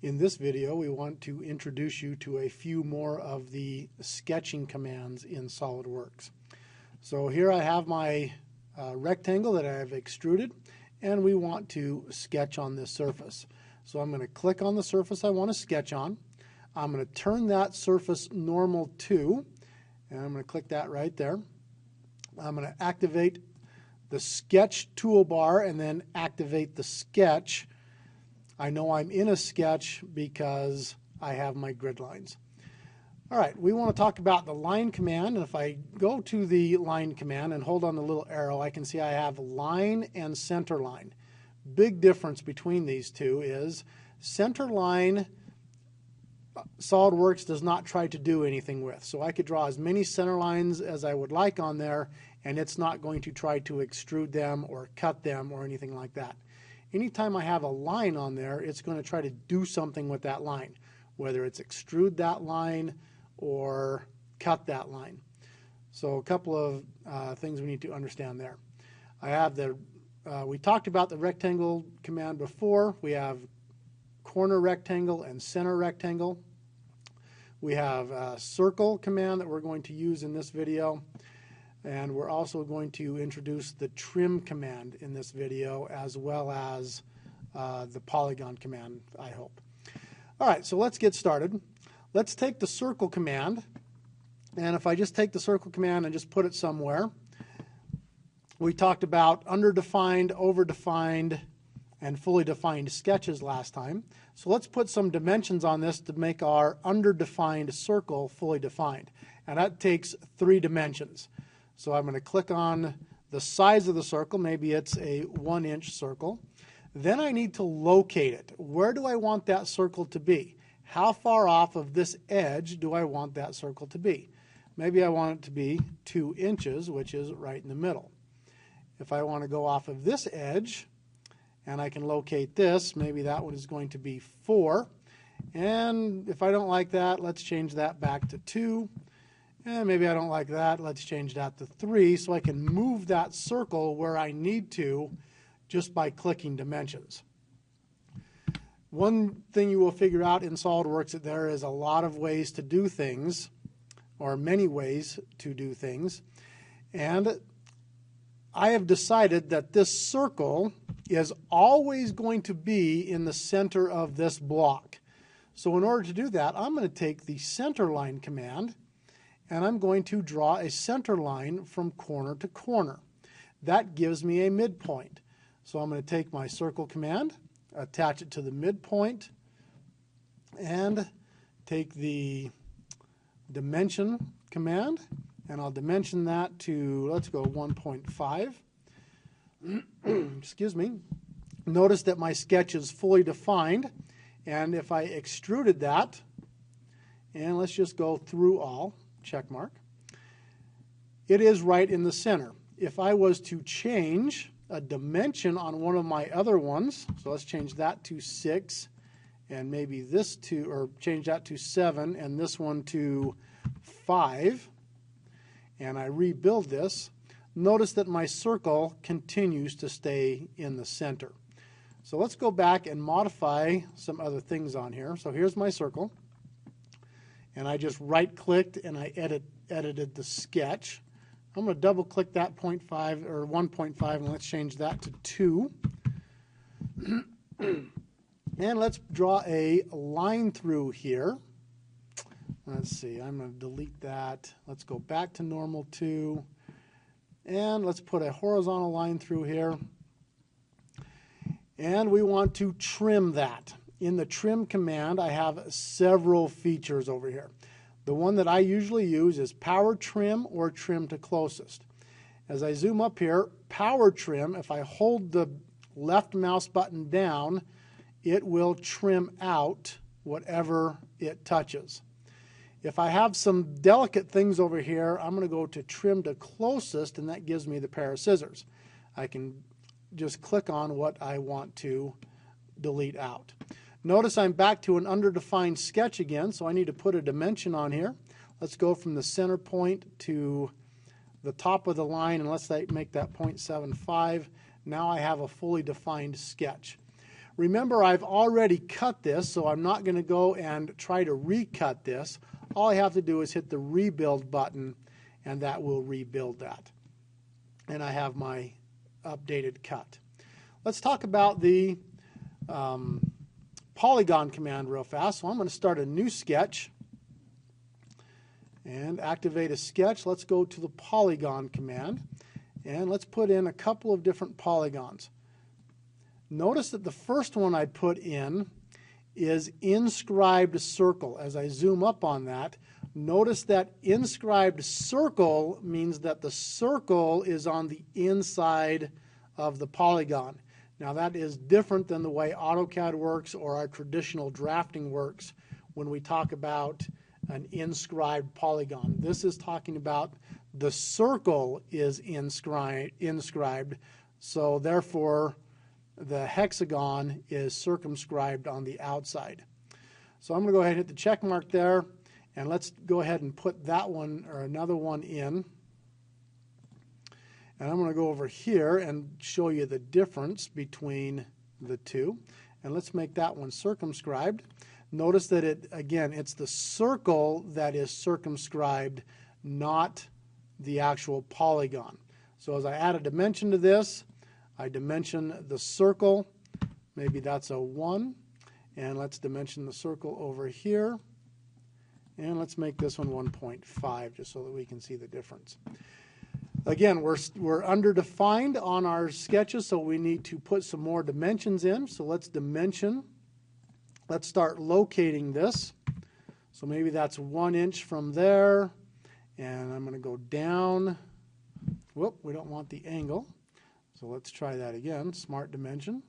In this video, we want to introduce you to a few more of the sketching commands in SOLIDWORKS. So here I have my rectangle that I have extruded, and we want to sketch on this surface. So I'm going to click on the surface I want to sketch on. I'm going to turn that surface normal to, and I'm going to click that right there. I'm going to activate the sketch toolbar and then activate the sketch. I know I'm in a sketch because I have my grid lines. All right, we want to talk about the line command, and if I go to the line command and hold on the little arrow, I can see I have line and center line. Big difference between these two is center line SOLIDWORKS does not try to do anything with. So I could draw as many center lines as I would like on there, and it's not going to try to extrude them or cut them or anything like that. Anytime I have a line on there, it's going to try to do something with that line, whether it's extrude that line or cut that line. So a couple of things we need to understand there. I have we talked about the rectangle command before. We have corner rectangle and center rectangle. We have a circle command that we're going to use in this video. And we're also going to introduce the trim command in this video, as well as the polygon command, I hope. All right, so let's get started. Let's take the circle command. And if I just take the circle command and just put it somewhere, we talked about underdefined, overdefined, and fully defined sketches last time. So let's put some dimensions on this to make our underdefined circle fully defined. And that takes 3 dimensions. So I'm going to click on the size of the circle. Maybe it's a 1-inch circle. Then I need to locate it. Where do I want that circle to be? How far off of this edge do I want that circle to be? Maybe I want it to be 2 inches, which is right in the middle. If I want to go off of this edge, and I can locate this, maybe that one is going to be 4. And if I don't like that, let's change that back to 2. And maybe I don't like that. Let's change that to 3 so I can move that circle where I need to just by clicking dimensions. One thing you will figure out in SOLIDWORKS that there is a lot of ways to do things, or many ways to do things. And I have decided that this circle is always going to be in the center of this block. So in order to do that, I'm going to take the center line command, and I'm going to draw a center line from corner to corner. That gives me a midpoint. So I'm going to take my circle command, attach it to the midpoint, and take the dimension command, and I'll dimension that to, let's go 1.5. Excuse me. Notice that my sketch is fully defined, and if I extruded that, and let's just go through all, check mark, it is right in the center. If I was to change a dimension on one of my other ones, so let's change that to 6, and maybe this to, or change that to 7, and this one to 5, and I rebuild this, notice that my circle continues to stay in the center. So let's go back and modify some other things on here. So here's my circle, and I just right-clicked and I edited the sketch. I'm going to double-click that 0.5 or 1.5, and let's change that to 2. And let's draw a line through here. Let's see, I'm going to delete that. Let's go back to normal 2. And let's put a horizontal line through here. And we want to trim that. In the trim command, I have several features over here. The one that I usually use is power trim or trim to closest. As I zoom up here, power trim, if I hold the left mouse button down, it will trim out whatever it touches. If I have some delicate things over here, I'm going to go to trim to closest, and that gives me the pair of scissors. I can just click on what I want to delete out. Notice I'm back to an underdefined sketch again, so I need to put a dimension on here. Let's go from the center point to the top of the line, and let's make that 0.75. Now I have a fully defined sketch. Remember, I've already cut this, so I'm not going to go and try to recut this. All I have to do is hit the rebuild button, and that will rebuild that. And I have my updated cut. Let's talk about the polygon command real fast. So I'm going to start a new sketch and activate a sketch. Let's go to the polygon command, and let's put in a couple of different polygons. Notice that the first one I put in is inscribed circle. As I zoom up on that, notice that inscribed circle means that the circle is on the inside of the polygon. Now that is different than the way AutoCAD works or our traditional drafting works when we talk about an inscribed polygon. This is talking about the circle is inscribed, so therefore the hexagon is circumscribed on the outside. So I'm going to go ahead and hit the check mark there, and let's go ahead and put that one or another one in. And I'm going to go over here and show you the difference between the two. And let's make that one circumscribed. Notice that it's the circle that is circumscribed, not the actual polygon. So as I add a dimension to this, I dimension the circle, maybe that's a 1, and let's dimension the circle over here, and let's make this one 1.5 just so that we can see the difference. Again, we're underdefined on our sketches, so we need to put some more dimensions in. So let's dimension. Let's start locating this. So maybe that's 1 inch from there, and I'm going to go down. Whoop, we don't want the angle. So let's try that again. Smart dimension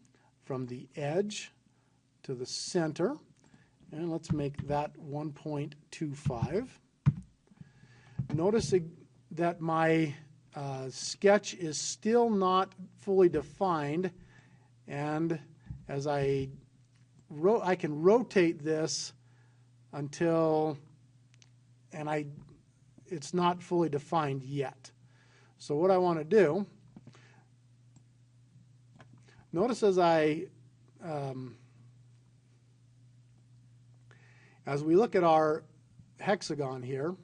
from the edge to the center, and let's make that 1.25. Notice that my sketch is still not fully defined, and as I can rotate this until, it's not fully defined yet. So what I want to do, notice as we look at our hexagon here,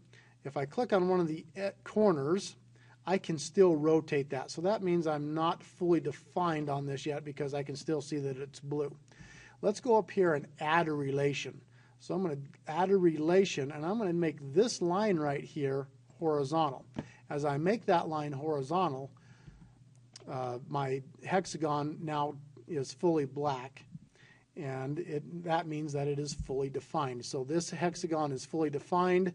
if I click on one of the corners, I can still rotate that. So that means I'm not fully defined on this yet because I can still see that it's blue. Let's go up here and add a relation. So I'm going to add a relation, and I'm going to make this line right here horizontal. As I make that line horizontal, my hexagon now is fully black, and that means that it is fully defined. So this hexagon is fully defined.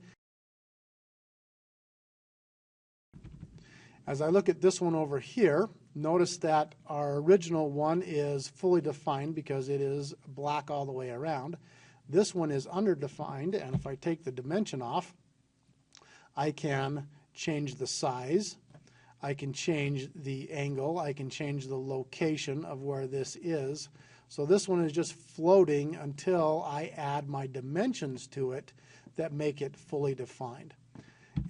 As I look at this one over here, notice that our original one is fully defined because it is black all the way around. This one is underdefined, and if I take the dimension off, I can change the size, I can change the angle, I can change the location of where this is. So this one is just floating until I add my dimensions to it that make it fully defined.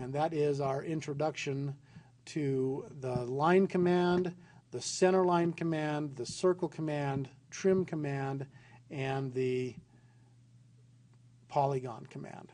And that is our introduction to the line command, the center line command, the circle command, trim command, and the polygon command.